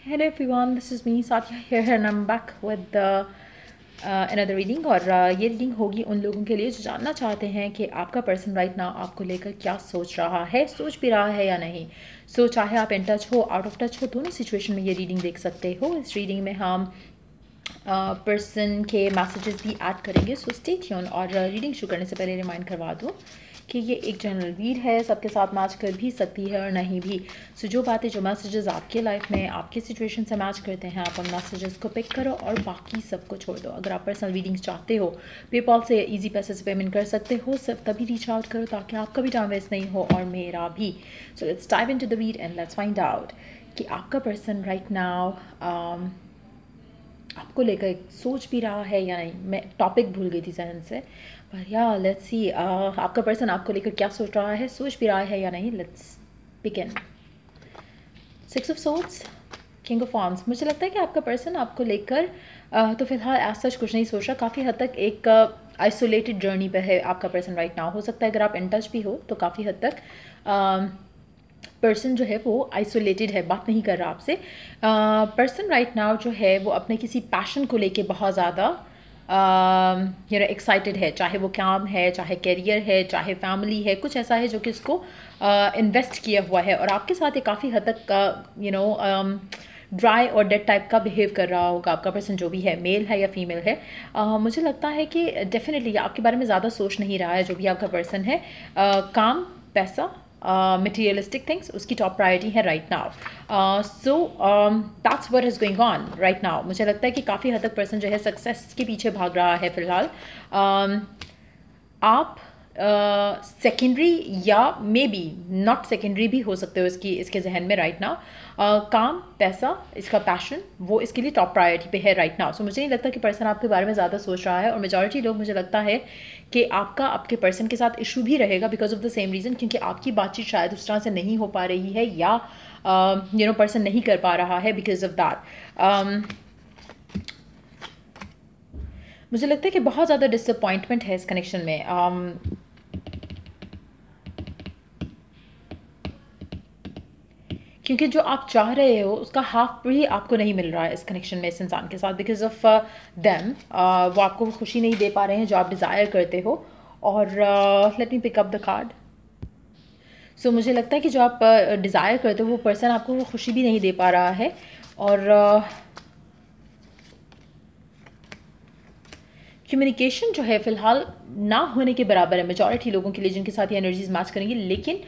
Hello everyone, this is me Satya here and I'm back with another reading और ये reading होगी उन लोगों के लिए जो जानना चाहते हैं कि आपका पर्सन राइट नाउ आपको लेकर क्या सोच रहा है, सोच भी रहा है या नहीं। सो चाहे आप इन टच हो, आउट ऑफ टच हो, दोनों सिचुएशन में ये रीडिंग देख सकते हो। इस रीडिंग में हम पर्सन के मैसेजेस भी ऐड करेंगे, सो स्टे ट्यून। और रीडिंग शुरू करने से पहले रिमाइंड करवा दूँ कि ये एक जनरल रीड है, सबके साथ मैच कर भी सकती है और नहीं भी। सो जो बातें, जो मैसेजेस आपके लाइफ में आपके सिचुएशन से मैच करते हैं, आप उन मैसेजेस को पिक करो और बाकी सबको छोड़ दो। अगर आप पर्सनल रीडिंग्स चाहते हो, पेपॉल से ईजी पैसे से पेमेंट कर सकते हो, सिर्फ तभी रीच आउट करो ताकि आपका भी टाइम वेस्ट नहीं हो और मेरा भी। So let's dive into the read and let's find out कि आपका पर्सन राइट नाउ आपको लेकर सोच भी रहा है या नहीं। मैं टॉपिक भूल गई थी जहन से, पर या लेट्स सी आपका पर्सन आपको लेकर क्या सोच रहा है, सोच भी रहा है या नहीं। Let's begin. 6 of swords, king of wands. मुझे लगता है कि आपका पर्सन आपको लेकर तो फिलहाल एज सच कुछ नहीं सोच रहा। काफ़ी हद तक एक आइसोलेटेड जर्नी पे है आपका पर्सन राइट नाउ। हो सकता है अगर आप इन टच भी हो तो काफ़ी हद तक पर्सन जो है वो आइसोलेटेड है, बात नहीं कर रहा आपसे। पर्सन राइट नाउ जो है वो अपने किसी पैशन को लेके बहुत ज़्यादा एक्साइटेड है, चाहे वो काम है, चाहे करियर है, चाहे फैमिली है, कुछ ऐसा है जो कि इसको इन्वेस्ट किया हुआ है। और आपके साथ ये काफ़ी हद तक ड्राई और डेड टाइप का बिहेव कर रहा होगा आपका पर्सन, जो भी है, मेल है या फीमेल है। मुझे लगता है कि डेफिनेटली आपके बारे में ज़्यादा सोच नहीं रहा है जो भी आपका पर्सन है। काम, पैसा, materialistic things उसकी टॉप प्रायोरिटी है right now. So that's what is going on right now. मुझे लगता है कि काफ़ी हद तक पर्सन जो है सक्सेस के पीछे भाग रहा है फिलहाल। आप सेकेंडरी या मे बी नॉट सेकेंडरी भी हो सकते हो इसके जहन में राइट नाउ। काम, पैसा, इसका पैशन, वो इसके लिए टॉप प्रायोरिटी पे है राइट नाउ। सो मुझे नहीं लगता कि पर्सन आपके बारे में ज़्यादा सोच रहा है। और मेजॉरिटी लोग, मुझे लगता है कि आपके पर्सन के साथ इशू भी रहेगा because of the same reason, क्योंकि आपकी बातचीत शायद उस तरह से नहीं हो पा रही है या पर्सन नहीं कर पा रहा है बिकॉज ऑफ दैट। मुझे लगता है कि बहुत ज़्यादा डिसअपॉइंटमेंट है इस कनेक्शन में। क्योंकि जो आप चाह रहे हो उसका हाफ भी आपको नहीं मिल रहा है इस कनेक्शन में, इस इंसान के साथ, बिकॉज ऑफ देम। वो आपको खुशी नहीं दे पा रहे हैं जो आप डिज़ायर करते हो। और let me pick up the card. So मुझे लगता है कि जो आप डिज़ायर करते हो वो पर्सन आपको वो खुशी भी नहीं दे पा रहा है। और कम्युनिकेशन जो है फ़िलहाल ना होने के बराबर है मेजॉरिटी लोगों के लिए जिनके साथ ये एनर्जीज मैच करेंगी। लेकिन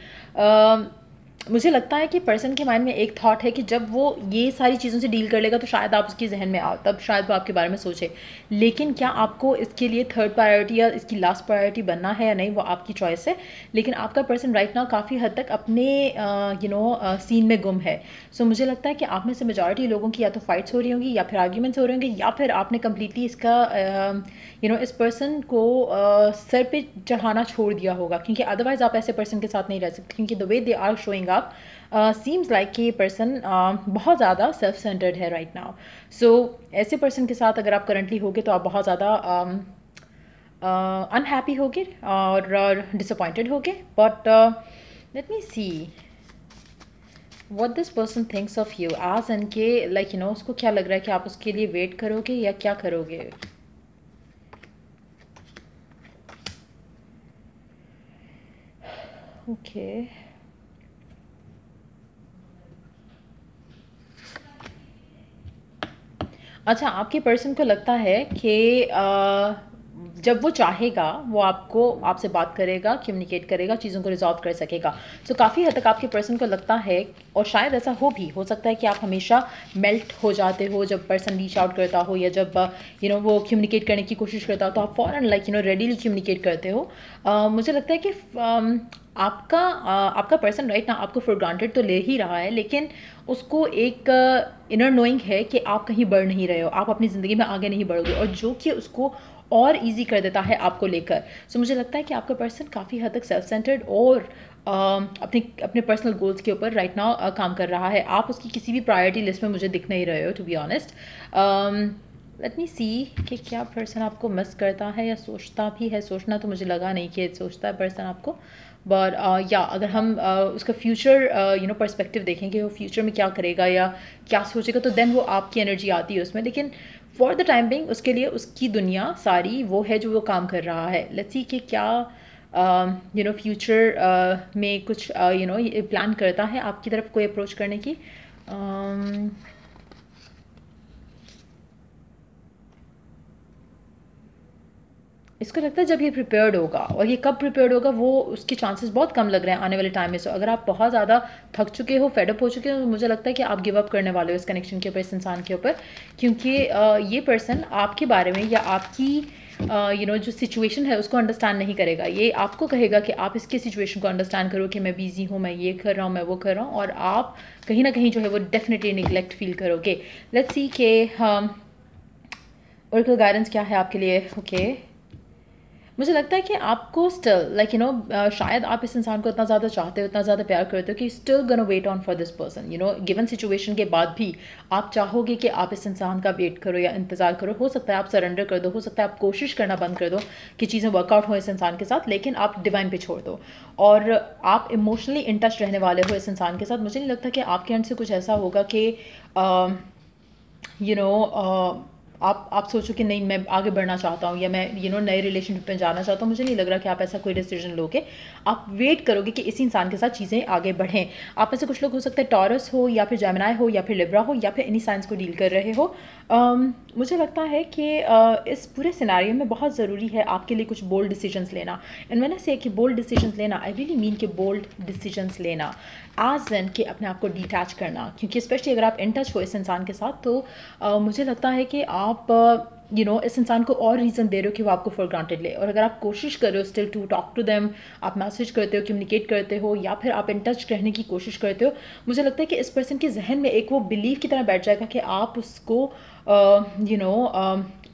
मुझे लगता है कि पर्सन के माइंड में एक थॉट है कि जब वो ये सारी चीज़ों से डील कर लेगा तो शायद आप उसके जहन में आओ, तब शायद वो आपके बारे में सोचे। लेकिन क्या आपको इसके लिए थर्ड प्रायोरिटी या इसकी लास्ट प्रायोरिटी बनना है या नहीं, वो आपकी चॉइस है। लेकिन आपका पर्सन राइट नाउ काफ़ी हद तक अपने सीन में गुम है। सो मुझे लगता है कि आप में से मेजॉरिटी लोगों की या तो फाइट्स हो रही होंगी या फिर आर्ग्यूमेंट्स हो रहे होंगे, या फिर आपने कम्प्लीटली इसका इस पर्सन को सर पे चढ़ाना छोड़ दिया होगा, क्योंकि अदरवाइज आप ऐसे पर्सन के साथ नहीं रह सकते। क्योंकि the way they are showing up seems like कि पर्सन बहुत ज़्यादा सेल्फ सेंटर्ड है राइट नाउ। सो ऐसे पर्सन के साथ अगर आप करंटली होगे तो आप बहुत ज़्यादा अनहैप्पी होगे और डिसअपॉइंटेड होगे। But let me see what this person thinks of you as and के उसको क्या लग रहा है कि आप उसके लिए वेट करोगे या क्या करोगे। ओके अच्छा, आपके पर्सन को लगता है कि जब वो चाहेगा वो आपसे बात करेगा, कम्युनिकेट करेगा, चीज़ों को रिजॉल्व कर सकेगा। सो काफ़ी हद तक आपके पर्सन को लगता है, और शायद ऐसा हो सकता है कि आप हमेशा मेल्ट हो जाते हो जब पर्सन रीच आउट करता हो, या जब वो कम्युनिकेट करने की कोशिश करता हो तो आप फ़ौरन रेडीली कम्युनिकेट करते हो। मुझे लगता है कि आपका पर्सन राइट ना आपको फॉर ग्रांटेड तो ले ही रहा है, लेकिन उसको एक इनर नोइंग है कि आप कहीं बढ़ नहीं रहे हो, आप अपनी ज़िंदगी में आगे नहीं बढ़ोगे, और जो कि उसको और इजी कर देता है आपको लेकर। सो मुझे लगता है कि आपका पर्सन काफ़ी हद तक सेल्फ सेंटर्ड और अपने पर्सनल गोल्स के ऊपर राइट नाउ काम कर रहा है। आप उसकी किसी भी प्रायोरिटी लिस्ट में मुझे दिख नहीं रहे हो, to be honest. Let me see कि क्या पर्सन आपको मिस करता है या सोचता भी है। सोचना तो मुझे लगा नहीं कि सोचता है पर्सन आपको, बट या अगर हम उसका फ्यूचर पर्सपेक्टिव देखें कि वो फ्यूचर में क्या करेगा या क्या सोचेगा, तो देन वो आपकी एनर्जी आती है उसमें। लेकिन फॉर द टाइम बिंग उसके लिए उसकी दुनिया सारी वो है जो वो काम कर रहा है। लेट्स सी कि क्या फ्यूचर में कुछ प्लान करता है आपकी तरफ कोई अप्रोच करने की। इसको लगता है जब ये प्रिपेयर्ड होगा, और ये कब प्रिपेयर्ड होगा वो उसके चांसेस बहुत कम लग रहे हैं आने वाले टाइम में। सो अगर आप बहुत ज़्यादा थक चुके हो, फेडअप हो चुके हो, तो मुझे लगता है कि आप गिव अप करने वाले हो इस कनेक्शन के ऊपर, इस इंसान के ऊपर। क्योंकि ये पर्सन आपके बारे में या आपकी जो सिचुएशन है उसको अंडरस्टैंड नहीं करेगा। ये आपको कहेगा कि आप इसकी सिचुएशन को अंडरस्टैंड करो कि मैं बिजी हूँ, मैं ये कर रहा हूँ, मैं वो कर रहा हूँ, और आप कहीं ना कहीं जो है वो डेफिनेटली निगलेक्ट फील करोगे। लेट्स सी के ओरेकल गाइडेंस क्या है आपके लिए। ओके, मुझे लगता है कि आपको स्टिल शायद आप इस इंसान को इतना ज़्यादा चाहते हो, इतना ज़्यादा प्यार करते हो कि still gonna wait on for this person. Given situation के बाद भी आप चाहोगे कि आप इस इंसान का वेट करो या इंतज़ार करो। हो सकता है आप सरेंडर कर दो, हो सकता है आप कोशिश करना बंद कर दो कि चीज़ें वर्कआउट हो इस इंसान के साथ, लेकिन आप डिवाइन पे छोड़ दो और आप इमोशनली इन टच रहने वाले हो इस इंसान के साथ। मुझे नहीं लगता कि आपके एंड से कुछ ऐसा होगा कि यू नो आप सोचो कि नहीं मैं आगे बढ़ना चाहता हूँ या मैं नए रिलेशनशिप में जाना चाहता हूँ। मुझे नहीं लग रहा कि आप ऐसा कोई डिसीजन लोगे। आप वेट करोगे कि इसी इंसान के साथ चीज़ें आगे बढ़ें। आप में से कुछ लोग हो सकते हैं टॉरस हो या फिर जेमिनी हो या फिर लिब्रा हो या फिर एनी साइंस को डील कर रहे हो। मुझे लगता है कि इस पूरे सिनेरियो में बहुत ज़रूरी है आपके लिए कुछ बोल्ड डिसीजंस लेना। एंड मैंने से कि बोल्ड डिसीजंस लेना, आई रियली मीन कि बोल्ड डिसीजंस लेना एज एन कि अपने आप को डिटैच करना। क्योंकि स्पेशली अगर आप इन टच हो इस इंसान के साथ, तो मुझे लगता है कि आप इस इंसान को और रीज़न दे रहे हो कि वो आपको फॉर ग्रांटेड ले। और अगर आप कोशिश कर रहे हो still to talk to them, आप मैसेज करते हो, कम्युनिकेट करते हो या फिर आप इन टच रहने की कोशिश करते हो, मुझे लगता है कि इस पर्सन के जहन में एक वो बिलीव की तरह बैठ जाएगा कि आप उसको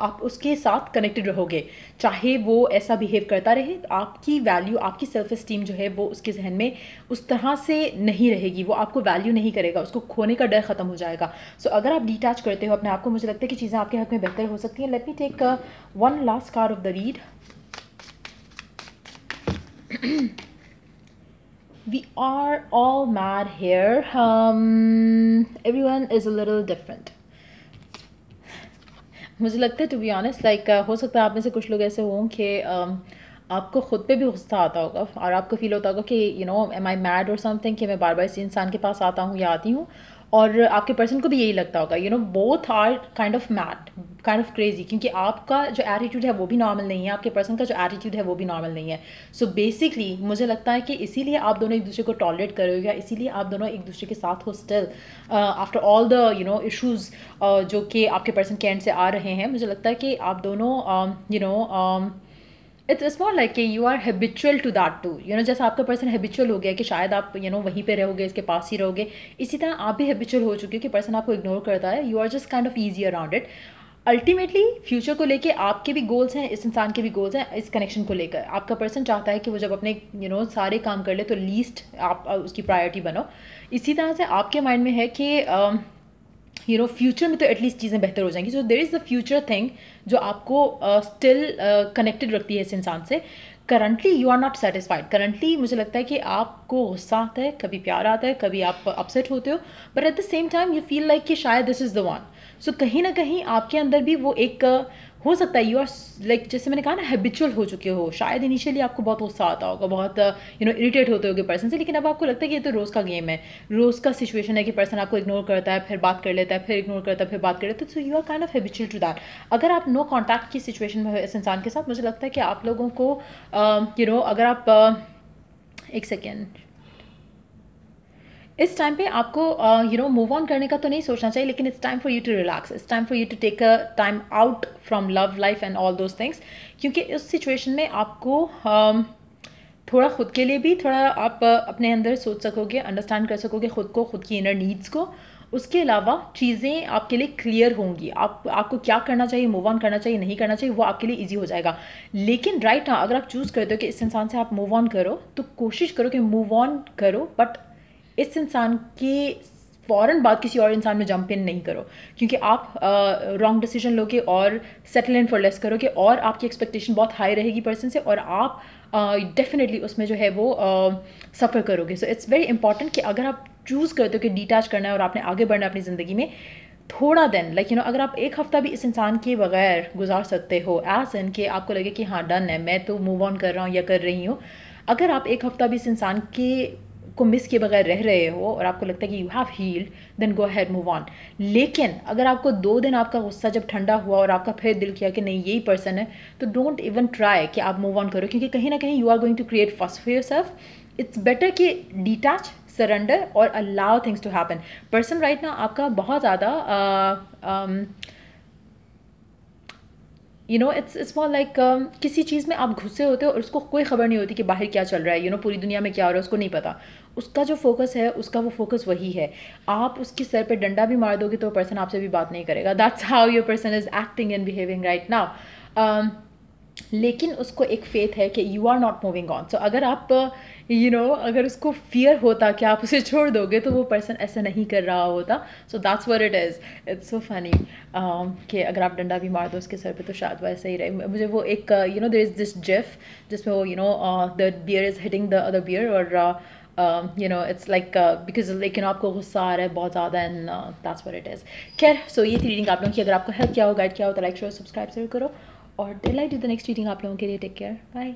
आप उसके साथ कनेक्टेड रहोगे। चाहे वो ऐसा बिहेव करता रहे, आपकी वैल्यू, आपकी सेल्फ इस्टीम जो है वो उसके जहन में उस तरह से नहीं रहेगी। वो आपको वैल्यू नहीं करेगा, उसको खोने का डर ख़त्म हो जाएगा। सो अगर आप डिटैच करते हो अपने आप को, मुझे लगता है कि चीज़ें आपके हक में बेहतर हो सकती हैं। Let me take one last card of the read. We are all mad here. Everyone is a little different. मुझे लगता है टू बी ऑनेस्ट हो सकता है आप में से कुछ लोग ऐसे हों कि आपको खुद पे भी गुस्सा आता होगा और आपको फील होता होगा कि एम आई मैड और समथिंग, कि मैं बार बार इसी इंसान के पास आता हूँ या आती हूँ। और आपके पर्सन को भी यही लगता होगा। Both are kind of mad, kind of crazy, क्योंकि आपका जो एटीट्यूड है वो भी नॉर्मल नहीं है, आपके पर्सन का जो एटीट्यूड है वो भी नॉर्मल नहीं है। सो बेसिकली मुझे लगता है कि इसीलिए आप दोनों एक दूसरे को टॉलरेट कर रहे हो, या इसीलिए आप दोनों एक दूसरे के साथ हो still after all the issues जो कि आपके पर्सन के एंड से आ रहे हैं। मुझे लगता है कि आप दोनों इट्स मोर लाइक कि you are habitual to that too. जैसा आपका पर्सन हैबिचुअल हो गया कि शायद आप वहीं पे रहोगे, इसके पास ही रहोगे, इसी तरह आप भी हैबिचुअल हो चुके हो कि पर्सन आपको इग्नोर करता है। You are just kind of easy around it. Ultimately future को लेके आपके भी गोल्स हैं, इस इंसान के भी गोल्स हैं इस कनेक्शन को लेकर। आपका पर्सन चाहता है कि वो जब अपने सारे काम कर ले तो लीस्ट आप उसकी प्रायोरिटी बनो। इसी तरह से आपके माइंड में है कि फ्यूचर में तो एटलीस्ट चीज़ें बेहतर हो जाएंगी। So there is the future thing जो आपको स्टिल कनेक्टेड रखती है इस इंसान से। Currently you are not satisfied. Currently मुझे लगता है कि आपको गुस्सा आता है, कभी प्यार आता है, कभी आप अपसेट होते हो, but at the same time you feel like कि शायद दिस इज़ द वन। सो कहीं ना कहीं आपके अंदर भी वो एक हो सकता है यू आर जैसे मैंने कहा ना, हैबिचुअल हो चुके हो। शायद इनिशियली आपको बहुत गुस्सा आता होगा, बहुत इरिटेट होते होगे पर्सन से, लेकिन अब आपको लगता है कि ये तो रोज़ का गेम है, रोज़ का सिचुएशन है कि पर्सन आपको इग्नोर करता है, फिर बात कर लेता है, फिर इग्नोर करता है, फिर बात कर लेता है। So you are kind of habitual to that. अगर आप नो कॉन्टैक्ट की सिचुएशन में हो इस इंसान के साथ, मुझे लगता है कि आप लोगों को अगर आप एक सेकेंड, इस टाइम पे आपको मूव ऑन करने का तो नहीं सोचना चाहिए, लेकिन it's time for you to relax, it's time for you to take a time out from love life and all those things. क्योंकि उस सिचुएशन में आपको थोड़ा खुद के लिए भी थोड़ा आप अपने अंदर सोच सकोगे, अंडरस्टैंड कर सकोगे खुद को, खुद की इनर नीड्स को। उसके अलावा चीज़ें आपके लिए क्लियर होंगी। आपको क्या करना चाहिए, मूव ऑन करना चाहिए, नहीं करना चाहिए, वो आपके लिए ईजी हो जाएगा। लेकिन राइट ना, अगर आप चूज़ करते हो कि इस इंसान से आप मूव ऑन करो, तो कोशिश करो कि मूव ऑन करो, बट इस इंसान के फ़ौरन बात किसी और इंसान में जंप इन नहीं करो, क्योंकि आप रॉन्ग डिसीजन लोगे और सेटल इन फॉर लेस करोगे और आपकी एक्सपेक्टेशन बहुत हाई रहेगी पर्सन से और आप डेफिनेटली उसमें जो है वो सफ़र करोगे. सो इट्स वेरी इंपॉर्टेंट कि अगर आप चूज़ करते हो कि डिटैच करना है और आपने आगे बढ़ना है अपनी ज़िंदगी में, थोड़ा दिन लाइक अगर आप एक हफ़्ता भी इस इंसान के बगैर गुजार सकते हो, एज इन कि आपको लगे कि हाँ डन है, मैं तो मूव ऑन कर रहा हूँ या कर रही हूँ, अगर आप एक हफ़्ता भी इस इंसान के को मिस किए बगैर रह रहे हो और आपको लगता है कि you have healed, then go ahead move on. लेकिन अगर आपको 2 दिन आपका गुस्सा जब ठंडा हुआ और आपका फिर दिल किया कि नहीं यही पर्सन है, तो डोंट इवन ट्राई कि आप मूव ऑन करो, क्योंकि कहीं ना कहीं you are going to create fuss for yourself. It's better कि डिटैच, सरेंडर और allow things to happen. Person right ना आपका बहुत ज़्यादा इट्स मोर लाइक किसी चीज़ में आप घुसे होते हो और उसको कोई ख़बर नहीं होती कि बाहर क्या चल रहा है, पूरी दुनिया में क्या हो रहा है उसको नहीं पता. उसका जो फोकस है उसका वो फोकस वही है. आप उसके सर पे डंडा भी मार दोगे तो पर्सन आपसे भी बात नहीं करेगा. That's how your person is acting and behaving right now. लेकिन उसको एक फेथ है कि you are not moving on. So अगर आप अगर उसको फियर होता कि आप उसे छोड़ दोगे तो वो पर्सन ऐसा नहीं कर रहा होता. So that's what it is. It's so funny कि अगर आप डंडा भी मार दो उसके सर पे तो शायद वैसे ही रहे. मुझे वो एक देयर इज़ दिस जिफ जिसमें वो the bear is hitting the other bear और इट्स लाइक बिकॉज लेकिन आपको गुस्सा आ रहा है बहुत ज़्यादा and that's what it is. खैर सो ये थी रीडिंग आप लोगों की. अगर आपको हेल्प किया हो, गाइड किया हो तो लाइक शेयर सब्सक्राइब जरूर करो और डेल I do the next reading आप लोगों के लिए. Take care, bye.